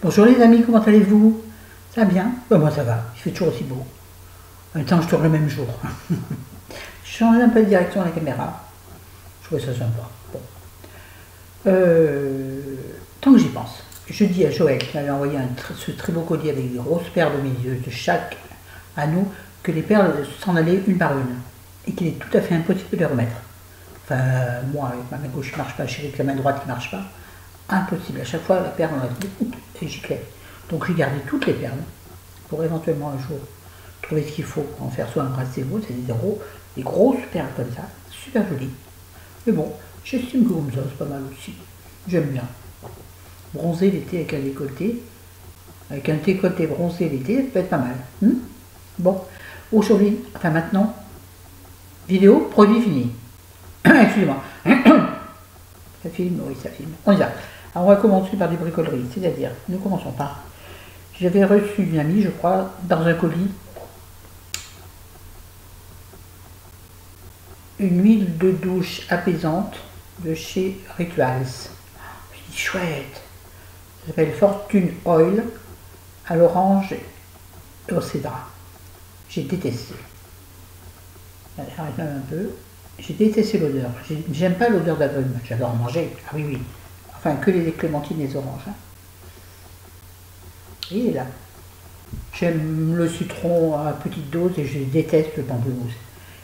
Bonjour les amis, comment allez-vous? Ça va bien? Moi ça va, il fait toujours aussi beau. En même temps, je tourne le même jour. Je change un peu de direction à la caméra. Je trouvais ça sympa. Bon. Tant que j'y pense, je dis à Joël qui m'avait envoyé ce très beau collier avec des grosses perles au milieu de chaque anneau, que les perles s'en allaient une par une. Et qu'il est tout à fait impossible de les remettre. Enfin, moi, avec ma main gauche qui ne marche pas, chérie, avec la main droite qui ne marche pas. Impossible. À chaque fois, la perle, on a dit, et j'y claque. Donc j'ai gardé toutes les perles pour éventuellement un jour trouver ce qu'il faut pour en faire soit un bracelet ou c'est des grosses perles comme ça, super jolies. Mais bon, j'estime que comme ça, c'est pas mal aussi. J'aime bien. Bronzer l'été avec un décolleté bronzé l'été, ça peut être pas mal. Bon, aujourd'hui, enfin maintenant, vidéo, produit fini. Excusez-moi. Ça filme, oui, ça filme. On y va. Alors, on va commencer par des bricoleries, c'est-à-dire, nous commençons par, j'avais reçu une amie, je crois, dans un colis, une huile de douche apaisante de chez Rituals. Je dis chouette. Ça s'appelle Fortune Oil à l'orange et au cédra. J'ai détesté. Arrête même un peu. J'ai détesté l'odeur. J'aime pas l'odeur d'aveugle. J'adore manger. Ah oui, oui. Enfin, que les clémentines et les oranges. Hein. Il est là. J'aime le citron à petite dose et je déteste le pamplemousse.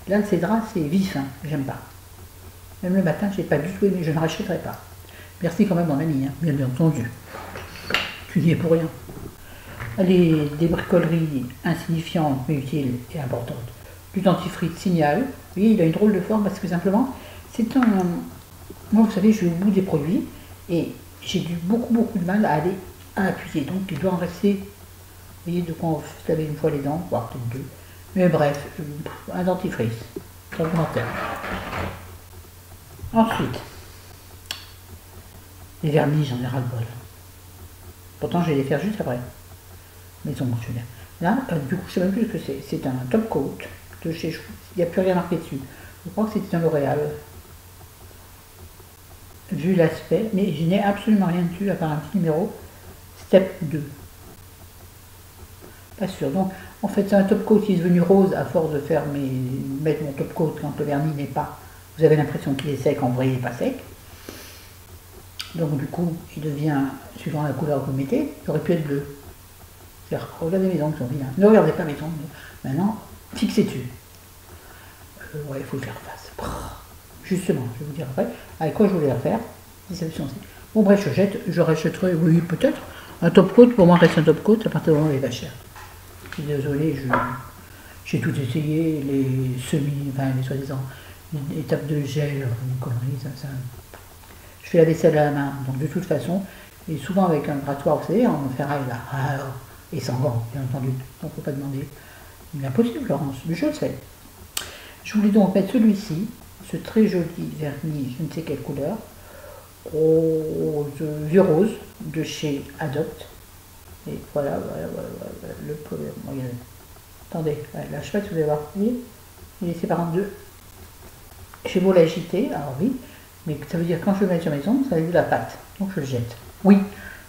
Là, le cédra, c'est vif. Hein. J'aime pas. Même le matin, je n'ai pas du tout aimé. Je ne rachèterai pas. Merci quand même, mon ami. Hein. Bien entendu. Tu n'y es pour rien. Les des bricoleries insignifiantes mais utiles et importantes. Du dentifrice Signal. Oui, il a une drôle de forme parce que simplement, c'est un... Moi, vous savez, je suis au bout des produits et j'ai beaucoup de mal à aller à appuyer. Donc, il doit en rester, vous voyez, de quoi on se laver une fois les dents, voire peut-être deux. Mais bref, un dentifrice. Complémentaire. Ensuite, les vernis, j'en ai ras-le-bol. Pourtant, je vais les faire juste après. Mais ils sont bons, celui-là. Là, du coup, je ne sais même plus ce que c'est. C'est un top coat de chez Chou. Il n'y a plus rien marqué dessus. Je crois que c'était un L'Oréal. Vu l'aspect, mais je n'ai absolument rien dessus à part un petit numéro. Step 2. Pas sûr. Donc, en fait, c'est un top coat qui est devenu rose à force de mettre mon top coat quand le vernis n'est pas. Vous avez l'impression qu'il est sec, en vrai, il n'est pas sec. Donc, du coup, il devient, suivant la couleur que vous mettez, il aurait pu être bleu. Regardez mes ongles qui sont vilains. Ne regardez pas mes ongles. Maintenant, fixez dessus. Ouais, il faut le faire face. Justement, je vais vous dire après avec quoi je voulais la faire. Bon, bref, je rachèterai, oui, peut-être, un top coat. Pour moi, reste un top coat à partir du moment où il est pas cher. Je suis désolé, j'ai tout essayé, les les soi-disant étapes de gel, une connerie, ça. Je fais la vaisselle à la main, donc de toute façon, et souvent avec un grattoir, vous savez, en ferraille là. Alors, et sans gants, bien entendu, donc il ne faut pas demander. Il est impossible, Laurence, mais je le sais. Je voulais donc mettre celui-ci, ce très joli vernis, je ne sais quelle couleur, vieux rose, de chez Adopt. Et voilà, le problème. Regardez. Attendez, là, je ne sais pas si vous allez voir. Vous voyez, il est séparé en deux. J'ai beau l'agiter, alors oui, mais ça veut dire que quand je le mets sur mes ongles, ça va être de la pâte. Donc je le jette. Oui,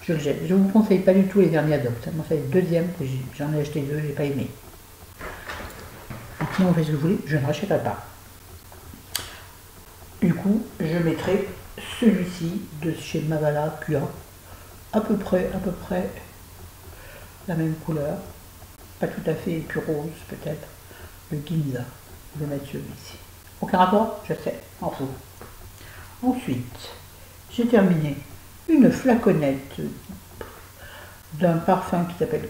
je le jette. Je ne vous conseille pas du tout les vernis Adopt. Moi, c'est le deuxième que j'en ai acheté deux, je n'ai pas aimé. Sinon, vous faites ce que vous voulez, je ne rachèterai pas. Du coup, je mettrai celui-ci de chez Mavala QA. À peu près la même couleur. Pas tout à fait plus rose, peut-être. Le Ginza. Je vais mettre celui-ci. Aucun rapport? Je sais, en fou. Ensuite, j'ai terminé une flaconnette d'un parfum qui s'appelle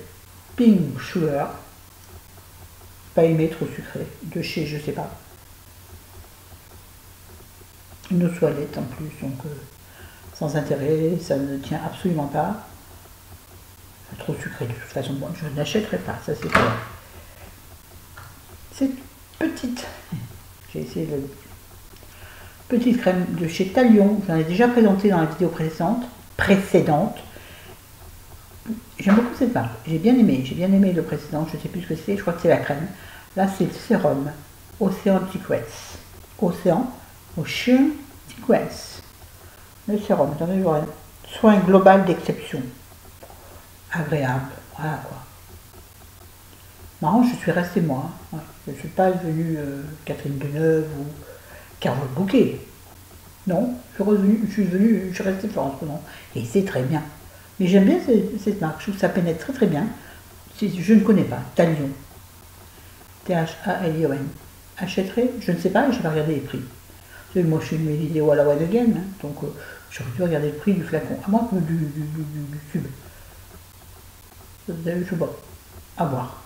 Pink Sugar. Pas aimé, trop sucré. De chez, je sais pas. Une toilette en plus, donc sans intérêt, ça ne tient absolument pas. Trop sucré de toute façon, bon, je n'achèterai pas, ça c'est clair. Cette petite, j'ai essayé de... Petite crème de chez Talion, j'en ai déjà présenté dans la vidéo précédente. J'aime beaucoup cette marque, j'ai bien aimé le précédent, je ne sais plus ce que c'est, je crois que c'est la crème. Là c'est le sérum, Ocean Secrets. Le sérum, attendez, je vois. Soin global d'exception. agréable, voilà quoi. Marrant, je suis restée moi, hein. Ouais. Je ne suis pas devenue Catherine Deneuve ou Carole Bouquet. Non, je suis devenue, je suis restée Florence Conan. Et c'est très bien. Mais j'aime bien cette marque, je trouve que ça pénètre très très bien. Je ne connais pas, Talion. Thalion. Achèterai, je ne sais pas, je vais regarder les prix. Vous savez, moi je fais mes vidéos à la one again, hein, donc j'aurais dû regarder le prix du flacon, à moins que du tube. Je sais pas, à voir.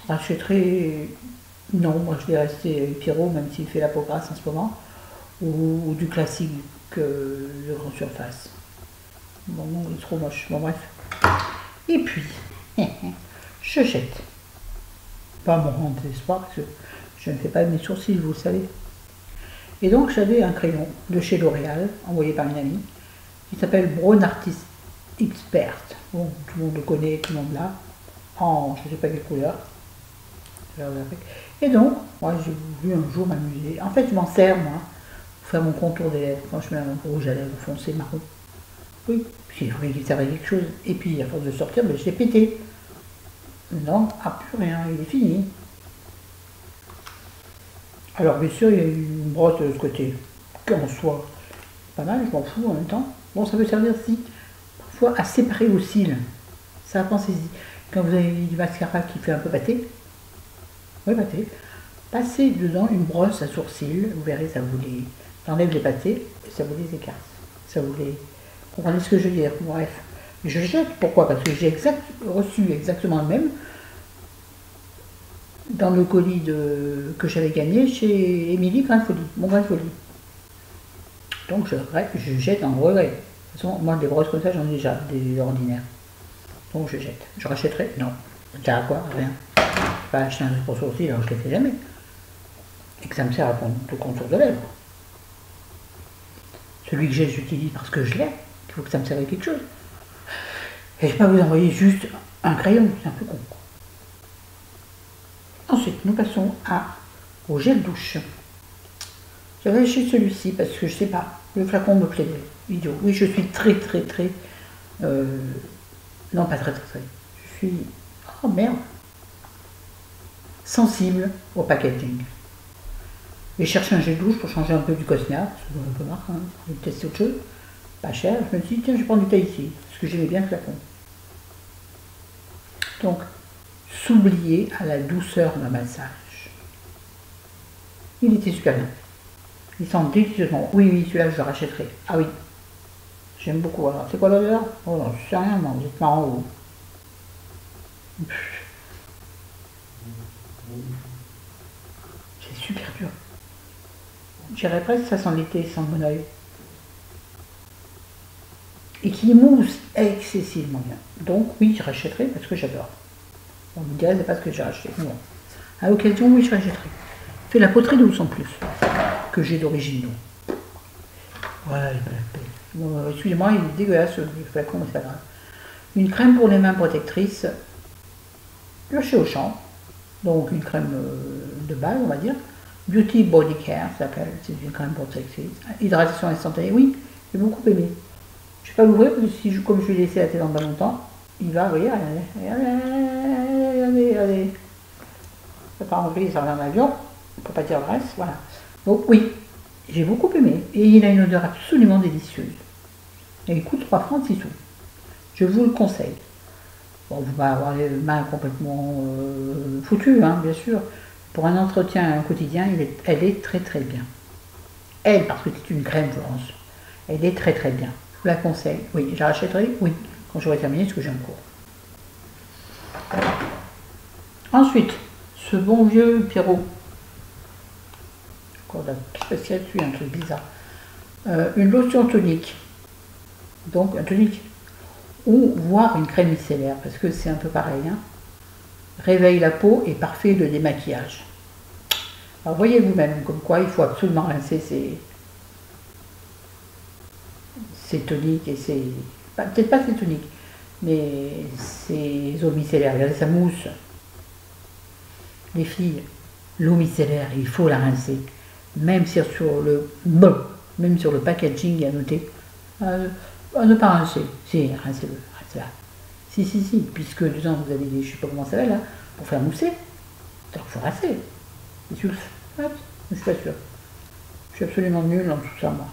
Rachèterai, non, moi je vais rester Pierrot, même s'il fait la peau grasse en ce moment, ou du classique de grande surface. Bon, non, il est trop moche, bon bref. Et puis, je jette. Pas mon grand désespoir, parce que je ne fais pas mes sourcils, vous le savez. Et donc j'avais un crayon de chez L'Oréal, envoyé par une amie, qui s'appelle Brown Artist Expert. Bon, tout le monde le connaît, tout le monde l'a, en je ne sais pas quelle couleur. Et donc, moi j'ai voulu un jour m'amuser. En fait, je m'en sers, moi, pour faire mon contour des lèvres, quand je mets un rouge à lèvres foncé marron. Oui, puis je voulais qu'il servait quelque chose. Et puis, à force de sortir, ben, je l'ai pété. Non, ah, plus rien, il est fini. Alors bien sûr, il y a une brosse de ce côté, qu'en soit pas mal, je m'en fous en même temps. Bon, ça peut servir aussi, parfois, à séparer vos cils. Ça, pensez-y. Quand vous avez du mascara qui fait un peu pâté, oui, pâté, passez dedans une brosse à sourcils, vous verrez, ça vous les enlève les pâtés, et ça vous les écarte. Ça vous les... Vous comprenez ce que je veux dire? Bref. Je jette, pourquoi? Parce que j'ai reçu exactement le même dans le colis que j'avais gagné chez Émilie Grain de Folie, mon Grain de Folie. Donc je jette en regret. De toute façon, moi des brosses comme ça, j'en ai déjà, des ordinaires. Donc je jette. Je rachèterai? Non. Ça à quoi? Rien. Je vais pas acheter un truc pour sourcils, alors je ne le fais jamais. Et que ça me sert à le contour de lèvres. Celui que j'ai, j'utilise parce que je l'ai. Il faut que ça me serve à quelque chose. Et je ne vais pas vous envoyer juste un crayon, c'est un peu con. Ensuite, nous passons au gel douche. J'avais acheté celui-ci parce que je sais pas, le flacon me plaisait. Idiot. Oui, je suis très. Non, pas très. Je suis. Oh merde. Sensible au packaging. J'ai cherché un gel douche pour changer un peu du Cosmea, parce que j'en ai un peu marre, hein. Je vais tester autre chose. Pas cher. Je me suis dit, tiens, je vais prendre du Tahiti, parce que j'aimais bien le flacon. Donc, s'oublier à la douceur d'un massage. Il était super bien. Il sent délicieusement. Oui, celui-là, je le rachèterai. Ah oui. J'aime beaucoup. Alors, c'est quoi l'odeur? Oh non, je sais rien, non, vous êtes marrant, vous. C'est super dur. J'irais presque, ça sent l'été, sans bon oeil. Et qui mousse excessivement bien. Donc, oui, je rachèterai parce que j'adore. On me dirait, c'est pas ce que j'ai racheté. Non. À l'occasion, oui, je rachèterai. C'est la poterie douce en plus, que j'ai d'origine. Voilà, bon, excusez-moi, il est dégueulasse le flacon, mais c'est pas grave. Une crème pour les mains protectrice, de chez Auchan, donc une crème de base, on va dire. Beauty Body Care, ça s'appelle, c'est une crème protectrice. Hydratation instantanée, oui, j'ai beaucoup aimé. Je ne vais pas l'ouvrir parce que si comme je vais laisser la tête dans pas longtemps, il va, vous voyez, allez. Ça part en vrille, ça va en avion, on ne peut pas dire le reste, voilà. Donc oui, j'ai beaucoup aimé, et il a une odeur absolument délicieuse. Et il coûte 3 francs 6 sous. Je vous le conseille. Bon, vous va avoir les mains complètement foutues, hein, bien sûr. Pour un entretien quotidien, elle est très bien. Elle, parce que c'est une crème, Florence, elle est très bien. Je vous la conseille. Oui, je la rachèterai, oui, quand j'aurai terminé ce que j'ai en cours. Ensuite, ce bon vieux Pierrot. Encore la spéciale dessus, un truc bizarre. Une lotion tonique. Donc, un tonique. Ou voire une crème micellaire, parce que c'est un peu pareil. Hein. Réveille la peau et parfait le démaquillage. Alors, voyez vous-même, comme quoi il faut absolument rincer ces toniques et ces... Peut-être pas ces toniques, mais ces eaux micellaires. Regardez, ça mousse. Les filles, l'eau micellaire, il faut la rincer. Même sur le packaging, il y a noté à ne pas rincer. Si, rincez-le, rincez-la. Si, puisque dedans vous avez des, je sais pas comment ça va là, pour faire mousser. Donc il faut rincer. Des sulfates, je suis pas sûre. Je suis absolument nulle dans tout ça, moi.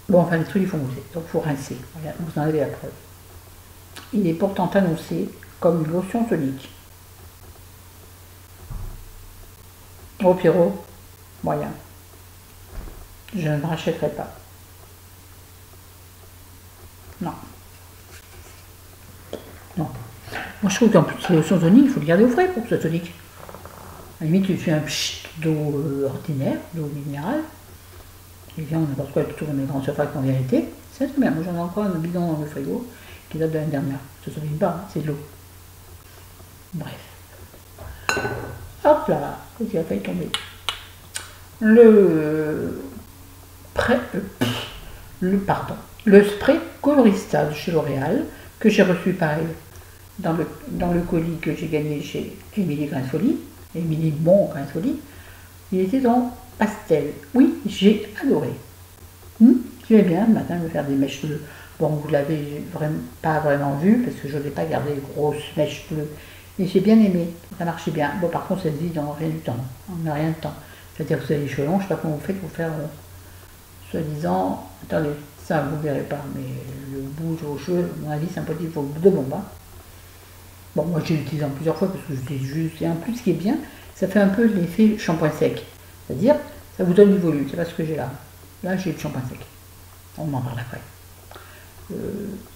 Bon, enfin, les trucs, ils font mousser. Donc il faut rincer. Voilà, vous en avez la preuve. Il est pourtant annoncé comme une lotion tonique. Oh, Pierrot, moyen. Je ne rachèterai pas. Non. Non. Moi, je trouve qu'en plus, les lotions toniques, il faut le garder au frais pour que ce soit tonique. À la limite, tu fais un pchit d'eau ordinaire, d'eau minérale. Et bien, n'importe quoi, tout dans les grandes surfaces en vérité. C'est très bien. Moi, j'en ai encore un bidon dans le frigo qui date de l'année dernière. Ça ne se pas, hein, c'est de l'eau. Bref. Hop là, il a failli tomber. Le spray coloristage chez L'Oréal, que j'ai reçu pareil dans le colis que j'ai gagné chez Émilie Grain de Folie, Émilie Bon Grain de Folie, il était en pastel. Oui, j'ai adoré. J'aimais bien le matin me faire des mèches bleues. Bon, vous l'avez pas vraiment vu parce que je n'ai pas gardé les grosses mèches bleues. Et j'ai bien aimé, ça marchait bien. Bon, par contre, ça se dit dans rien du temps. On n'a rien de temps. C'est-à-dire que vous avez les cheveux longs, je ne sais pas comment vous faites pour faire, soi-disant, attendez, ça vous ne verrez pas, mais le bout de vos cheveux, à mon avis, c'est un petit peu de bombe. Hein. Bon, moi j'ai utilisé en plusieurs fois parce que je l'ai juste. Et en plus, ce qui est bien, ça fait un peu l'effet shampoing sec. C'est-à-dire, ça vous donne du volume. C'est pas ce que j'ai là. Là, j'ai le shampoing sec. On en parle après.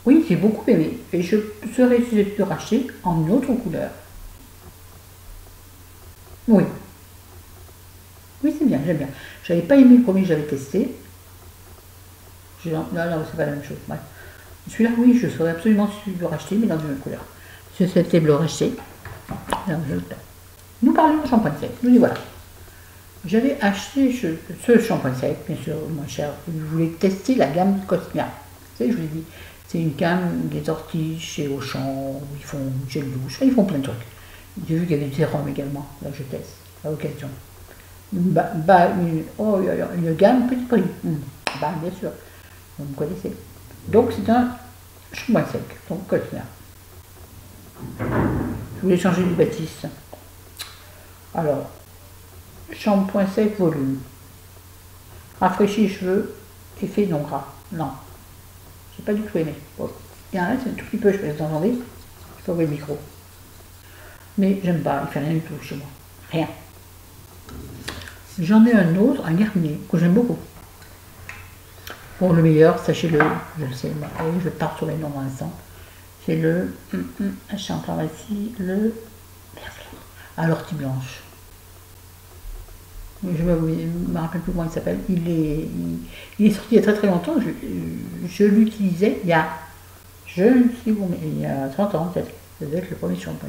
Oui, j'ai beaucoup aimé. Et je serais susceptible de racheter en une autre couleur. Oui. Oui, c'est bien, j'aime bien. J'avais pas aimé le premier que j'avais testé. Là, c'est pas la même chose. Ouais. Celui-là, oui, je serais absolument susceptible de racheter, mais dans une autre couleur. Je suis susceptible de le racheter. Nous parlons de shampoing sec. Nous dit voilà. J'avais acheté ce shampoing sec, bien sûr, moins cher. Je voulais tester la gamme Cosmia. Vous savez, je vous l'ai dit, c'est une gamme des orties chez Auchan, où ils font gel douche, ils font plein de trucs. J'ai vu qu'il y avait du sérum également, là je teste, à l'occasion. Une gamme petit prix. Bien sûr, vous me connaissez. Donc c'est un shampoing sec, donc Cosmia. Je voulais changer du Baptiste. Alors, shampoing sec volume. Rafraîchit les cheveux, effet non gras. Non. J'ai pas du tout aimé. Bon. Il y en a, c'est un tout petit peu, je sais pas si vous entendez. Je peux ouvrir le micro. Mais j'aime pas, il fait rien du tout chez moi. Rien. J'en ai un autre, un Garnier, que j'aime beaucoup. Bon, le meilleur, sachez-le, je le sais, je pars sur les noms dans l'instant. C'est le shampoing ici, le à l'ortie blanche. Je ne me rappelle plus comment il s'appelle. Il est sorti il y a très très longtemps. Je l'utilisais il y a, il y a 30 ans peut-être. Ça devait être le premier shampoing.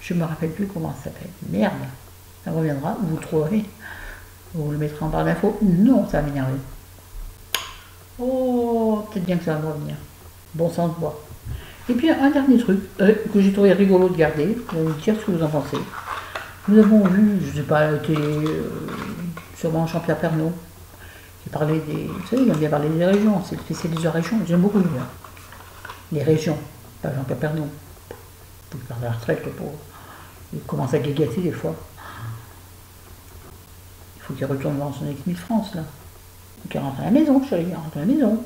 Je ne me rappelle plus comment ça s'appelle. Merde, ça reviendra, vous le trouverez. Vous le mettrez en barre d'infos. Non, ça va m'énerver. Oh, peut-être bien que ça va me revenir. Bon sang de bois. Et puis un dernier truc que j'ai trouvé rigolo de garder. Vous allez me dire ce que vous en pensez. Nous avons vu, je ne sais pas, sûrement Jean-Pierre Pernaut, qui parlait des. Vous savez, il aime bien parler des régions, c'est le spécialiste de la région, j'aime beaucoup lui. Les régions, pas Jean-Pierre Pernaut. Il parle de la retraite, le pauvre. Il commence à guégater des fois. Il faut qu'il retourne dans son ex-Mille-France, là. Donc il rentre à la maison, chérie, il rentre à la maison.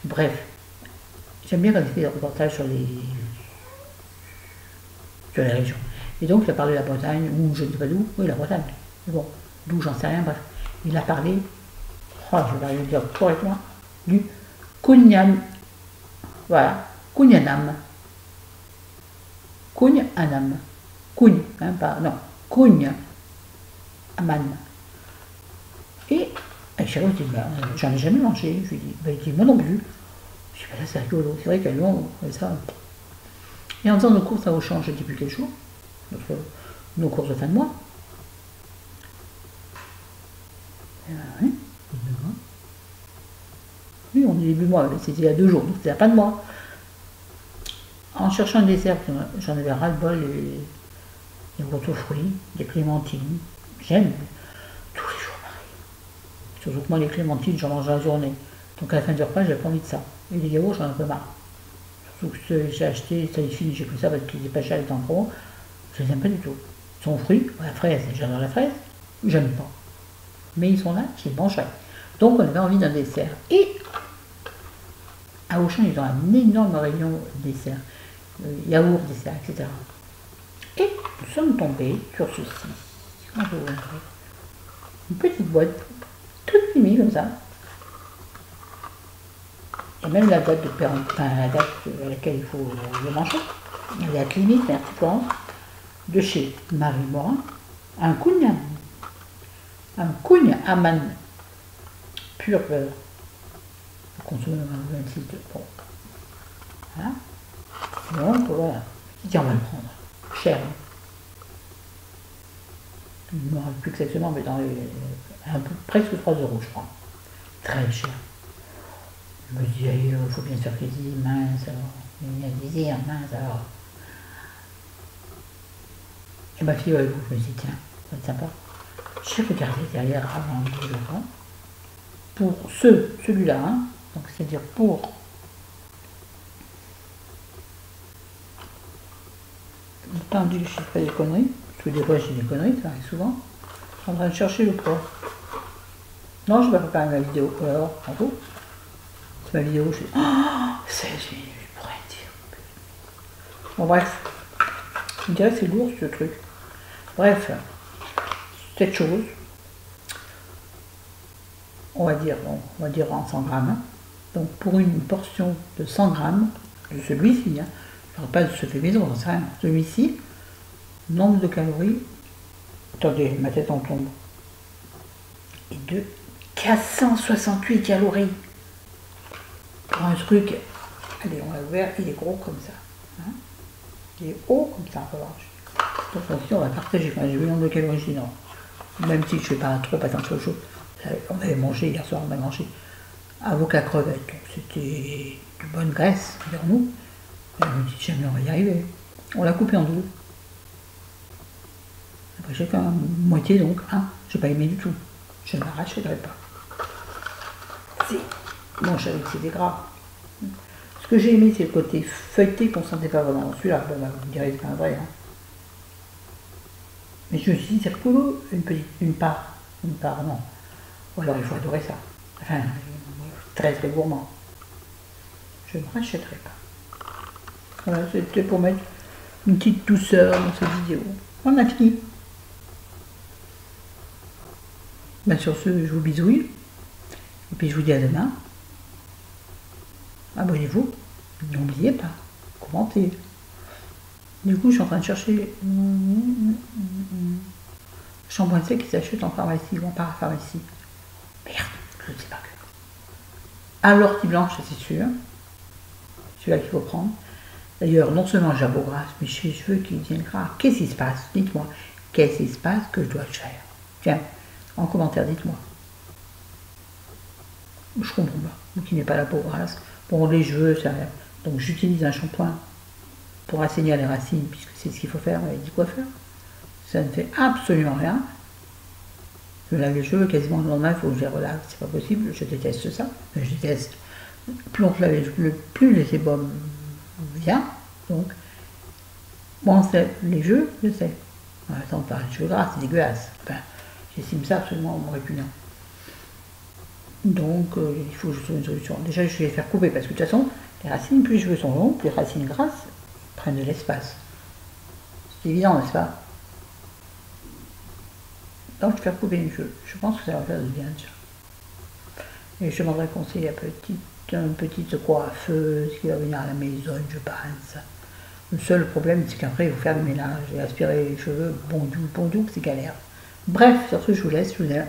Bref, j'aime bien quand il fait des reportages sur les régions. Et donc, il a parlé de la Bretagne, ou je ne sais pas d'où, oui, la Bretagne. Mais bon, d'où, j'en sais rien, bref. Il a parlé, je vais le dire correctement, du Kunyan. Voilà, Kunyanam. Kunyanam. Kun, hein, pas, non, Kunyaman. Et Chérie dit, j'en ai jamais mangé. Je lui dis, il dit, moi non plus. Je dis, là, c'est rigolo. C'est vrai qu'à Lyon, on fait ça. Et en faisant nos courses à Auchan, j'ai dit plus quelques jours. Nos courses de fin de mois. Oui, on est début mois, c'était il y a 2 jours, donc c'était à fin de mois. En cherchant un dessert, j'en avais ras-le-bol, les gâteaux fruits, des clémentines. J'aime tous les jours pareil. Surtout que moi, les clémentines, j'en mange à la journée. Donc à la fin du repas, j'ai pas envie de ça. Et les yaourts, j'en ai un peu marre. Surtout que j'ai acheté, ça y finit, j'ai pris ça parce qu'il n'est pas cher, il est en gros. Je les aime pas du tout. Ils sont fruits, la fraise, j'adore la fraise, j'aime pas. Mais ils sont là, je les mangerai. Donc on avait envie d'un dessert. Et à Auchan, ils ont un énorme rayon dessert, yaourt, dessert, etc. Et nous sommes tombés sur ceci. Comment je vous montrer? Une petite boîte, toute mimi comme ça. Et même la date de la date à laquelle il faut le manger. La date limite, merci Florence. De chez Marie Morin. Un Kouign Amann pur beurre. Consommer dans un site. Bon. Voilà. Donc voilà. Tiens, on va le prendre. Cher. Hein. Il ne me rappelle plus exactement, mais dans les, un peu, presque 3 euros, je crois. Très cher. Je me dis, il faut bien se faire plaisir, mince, alors. Il y a un désir, mince, alors. Et ma fille, ouais, je me dis, tiens, ça va être sympa. J'ai regardé derrière avant de le prendre. Pour celui-là, hein, donc c'est-à-dire pour le pendule, je ne fais pas des conneries, parce que des fois j'ai des conneries, ça arrive souvent. Je suis en train de chercher le poids. Non, je vais pas préparer ma vidéo. Alors, en tout, c'est ma vidéo, je suis. Oh, c'est génial, je pourrais dire. Bon, bref. Je me dirais que c'est lourd ce truc. Bref, cette chose, on va dire en 100 grammes. Hein. Donc pour une portion de 100 grammes, de celui-ci, hein, je ne parle pas de ce fait maison, j'en sais rien, celui-ci, nombre de calories, attendez, ma tête en tombe, est de 468 calories. Pour un truc, allez, on l'a ouvert, il est gros comme ça. Hein. Il est haut comme ça, en revanche. Donc ici, on va partager quand même le nombre de calories, non. Même si je ne fais pas trop attention aux choses. On avait mangé, hier soir, on a mangé avocat crevette. C'était de bonne graisse, vers nous. Et on me dit, jamais on va y arriver. On l'a coupé en deux. Après, j'ai fait moitié, donc, hein, j'ai pas aimé du tout. Je ne l'arracherai pas. Si. Bon, je savais que c'était gras. Ce que j'ai aimé, c'est le côté feuilleté qu'on ne sentait pas vraiment. Celui-là, bon, bah, vous me direz, c'est pas vrai. Hein. Mais je me suis dit, c'est rigolo, une part, non. Ou alors il faut adorer ça. Enfin, très très gourmand. Je ne rachèterai pas. Voilà, c'était pour mettre une petite douceur dans cette vidéo. On a fini. Ben, sur ce, je vous bisouille. Et puis je vous dis à demain. Abonnez-vous. N'oubliez pas. Commentez. Du coup, je suis en train de chercher shampoing sec qui s'achète en pharmacie ou en parapharmacie. Merde, je ne sais pas que. À l'ortie blanche, c'est sûr. Celui-là qu'il faut prendre. D'ailleurs, non seulement j'ai la peau grasse, mais j'ai les cheveux qui deviennent gras. Qu'est-ce qui se passe? Dites-moi. Qu'est-ce qui se passe que je dois faire? Tiens, en commentaire, dites-moi. Je comprends pas. Moi qui n'ai pas la peau grasse. Bon, les cheveux, ça. Donc j'utilise un shampoing pour assainir les racines, puisque c'est ce qu'il faut faire, il dit quoi faire. Ça ne fait absolument rien. Je lave les cheveux quasiment le lendemain, il faut que je les relave, c'est pas possible, je déteste ça. Je déteste. Plus on se lave les cheveux, plus les sébum vient. Donc, moi, les cheveux, je sais. Attends, par les cheveux gras, c'est dégueulasse. Enfin, j'estime ça absolument répugnant. Donc, il faut que je trouve une solution. Déjà, je vais les faire couper, parce que de toute façon, les racines, plus les cheveux sont longs, plus les racines grasses prennent de l'espace. C'est évident, n'est-ce pas? Donc, je vais faire couper les cheveux. Je pense que ça va faire du bien, déjà. Et je demanderai conseil à une petite coiffeuse qui va venir à la maison, je pense. Le seul problème, c'est qu'après, il faut faire le ménage et aspirer les cheveux, bon doux, c'est galère. Bref, sur ce, je vous laisse, je vous aime.